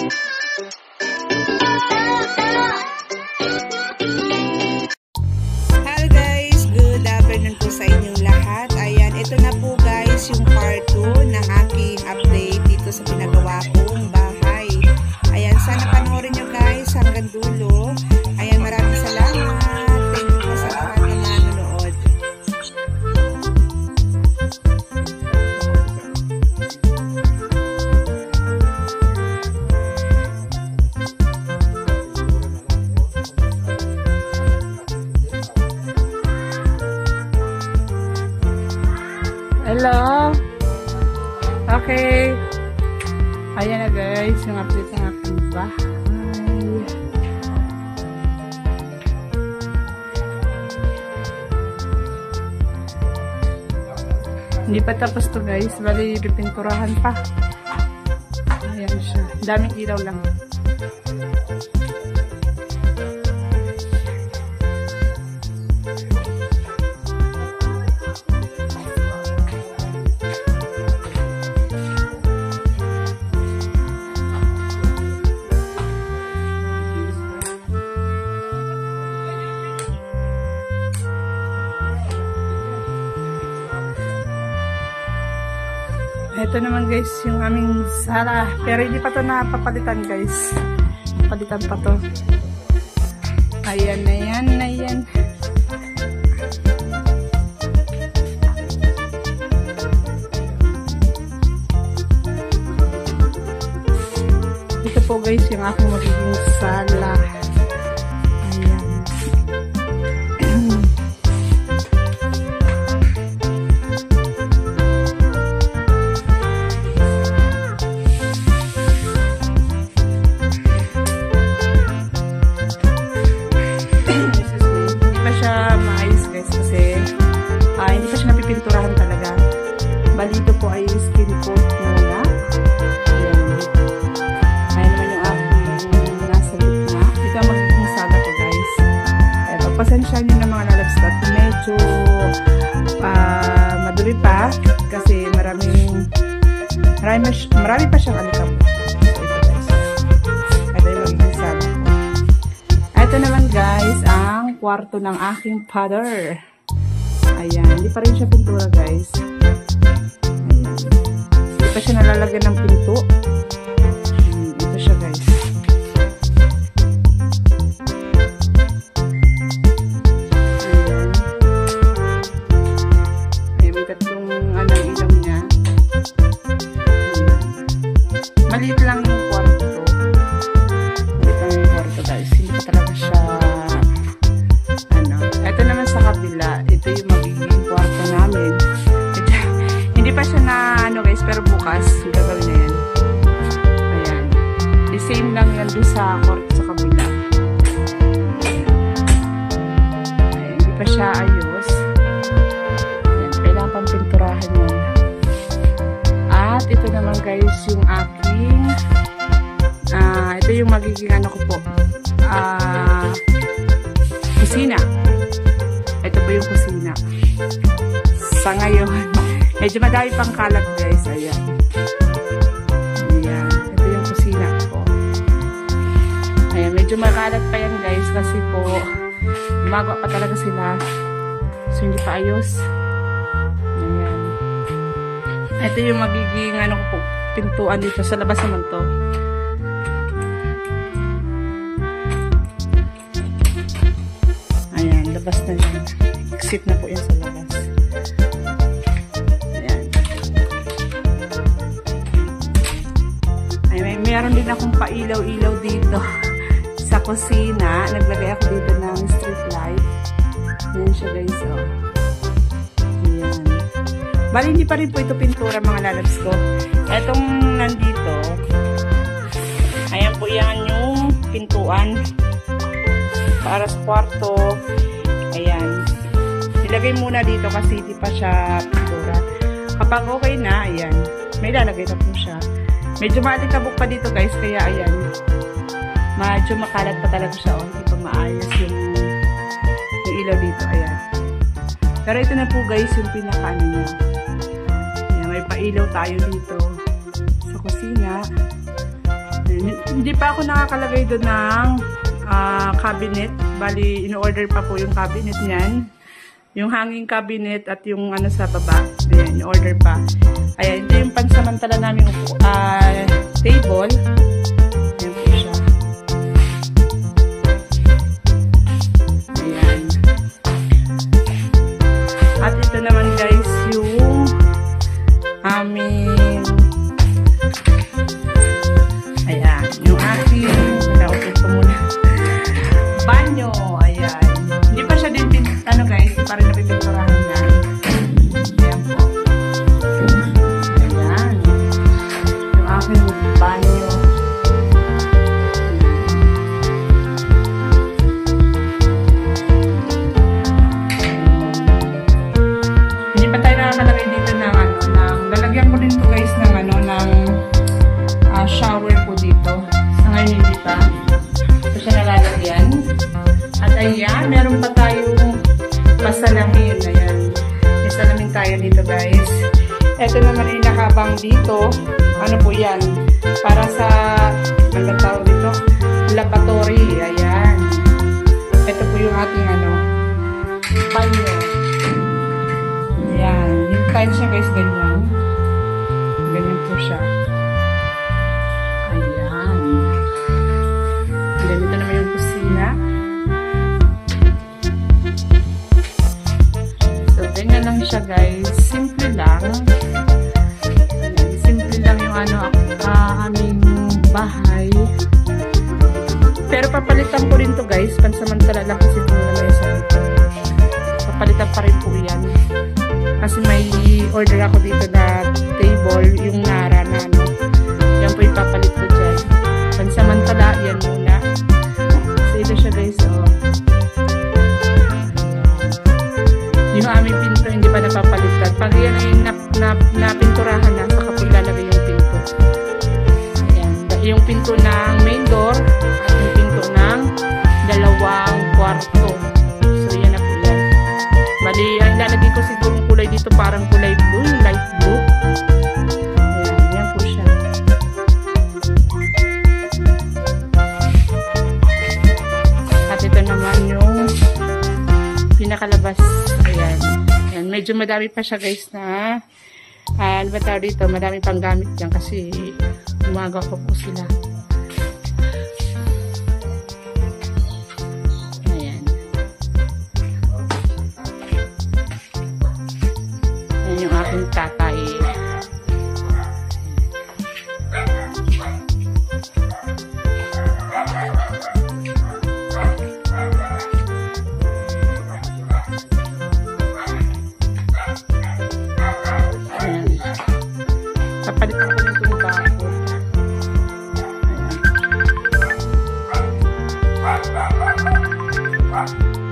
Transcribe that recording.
Hello guys, good afternoon po sa inyong lahat. Ayan, ito na po guys yung part 2 ng aking update dito sa pinagawa kong bahay. Ayan, sana panoorin nyo guys hanggang dulo. Ayan, maraming salamat. Thank you po sa lahat na nanonood. Hello. Okay. Ayan na guys, yung update ng aking bahay. Hindi pa tapos to guys, bali pipinturahan pa. Ayan siya. Daming ilaw lang. Ito naman guys, yung aming sala. Pero hindi pa ito napapalitan guys. Palitan pa to. Ayan na yan, na yan. Ito po guys, yung aking magiging sala. Ayan. Pinturahan talaga. Bali ito po ay skin coat muna. Ayan. Ayan naman yung aking nasa gitna. Ito ang magiging sala ko guys. Ayan, pagpasensya nyo ng mga lalabs at medyo madumi pa kasi marami pa siyang alikabok. So ito guys. Ito yung magiging sala ko. Ito naman guys ang kwarto ng aking father. Ayan, hindi pa rin siya pintura guys. Ayan. Hindi pa siya nalalagyan ng pinto. Ito siya guys. Ayan. Ayan, may tatlong ilaw niya. Ayan. Maliit lang yung kwarto. Maliit lang yung kwarto guys. Hindi pa talaga siya ito naman sa kabila. Ito yung magiging kwarto namin. Hindi pa siya na guys, pero bukas gagawin na yan. Ayan. The same lang yan doon sa kwarto sa kabila. Ayan. Hindi pa siya ayos. Ayan. Kailangan pang pinturahan yan. At ito naman guys yung aking ito yung magiging ko po kusina. Ito po yung kusina. Sa ngayon, medyo madami pang kalat guys. Ayan. Ayan. Ito yung kusina po. Ayan. Medyo makalat pa yan guys kasi po gumagawa pa talaga sila. So hindi pa ayos. Ayan. Ito yung magiging po, pintuan dito. Sa labas naman to. Labas na yan. Exit na po yan sa labas. Ayan. Ay, mayroon din akong pailaw-ilaw dito sa kusina. Naglagay ako dito ng street light. Ayan siya guys. Oh. Ayan. Bali, hindi pa rin po ito pintura mga lalabs ko. Etong nandito, ayan po yan yung pintuan para sa kwarto. Ayan. Ilagay muna dito kasi hindi pa siya pintura. Kapag okay na, ayan. May lalagay na po siya. Medyo maalikabok pa dito guys, kaya ayan. Medyo makalat pa talaga siya. Hindi pa maayos yung ilaw dito. Ayan. Pero ito na po guys yung pinaka-ano niya. Ayan, may pailaw tayo dito sa kusina. Hindi pa ako nakakalagay doon ng cabinet. Bali, in-order pa po yung cabinet niyan. Yung hanging cabinet at yung ano sa baba. Ayan, in-order pa. Ayan, ito yung pansamantala namin table. Ayan po siya. Ayan. At ito naman guys, yung aming ayan, yung aking nakaupit ko muna banyo, ayan. Hindi pa siya din ano guys, hindi pa rin napipinturahan niya. Ayan po. Ayan. Yung aking banyo. Hindi pa tayo nakakalagay dito ng ano, lalagyan ko din to guys ng ano, ng shower po dito. Sa ngayon hindi pa. Ito siya nalalagyan. At ayan, meron pa tayong pasalamin. Ayan. May salamin tayo dito guys. Ito naman yung nakabang dito. Ano po yan? Para sa, ano tawag dito? Lavatory. Ayan. Ito po yung ating ano, banyo. Ayan. Yung tiles siya guys, ganyan. Ganyan po siya. Ayan. Ganito naman yung kusina. So, ganyan lang siya guys. Simple lang. Ayan. Simple lang yung ano, aming bahay. Pero papalitan ko rin to guys. Pansamantala lang kasi ito na may sa ito. Papalitan pa rin po yan. Kasi may order ako dito na table, yung Nara na ano. Yan po ipapalit ko dyan. Pansamantala, yan muna. So, ito siya guys, oh. Yung aming pinto, hindi pa napapalitan. Pag yan ay napinturahan na, saka po ilalagay yung pinto. Ayan. Yung pinto ng main door, at yung pinto ng dalawang kwarto. So, yan na po yan. Bali, ang ilalagay ko siguro kulay dito, parang kulay blue, yung light blue. Ayan, yan po siya. At ito naman yung pinakalabas. Ayan. Ayan, medyo madami pa siya guys na ano ba tawag dito, madami pang gamit dyan kasi umaga ko po sila. Ayan. Ayan yung aking tatay. Papalitan ko nito yung bago. Ayan.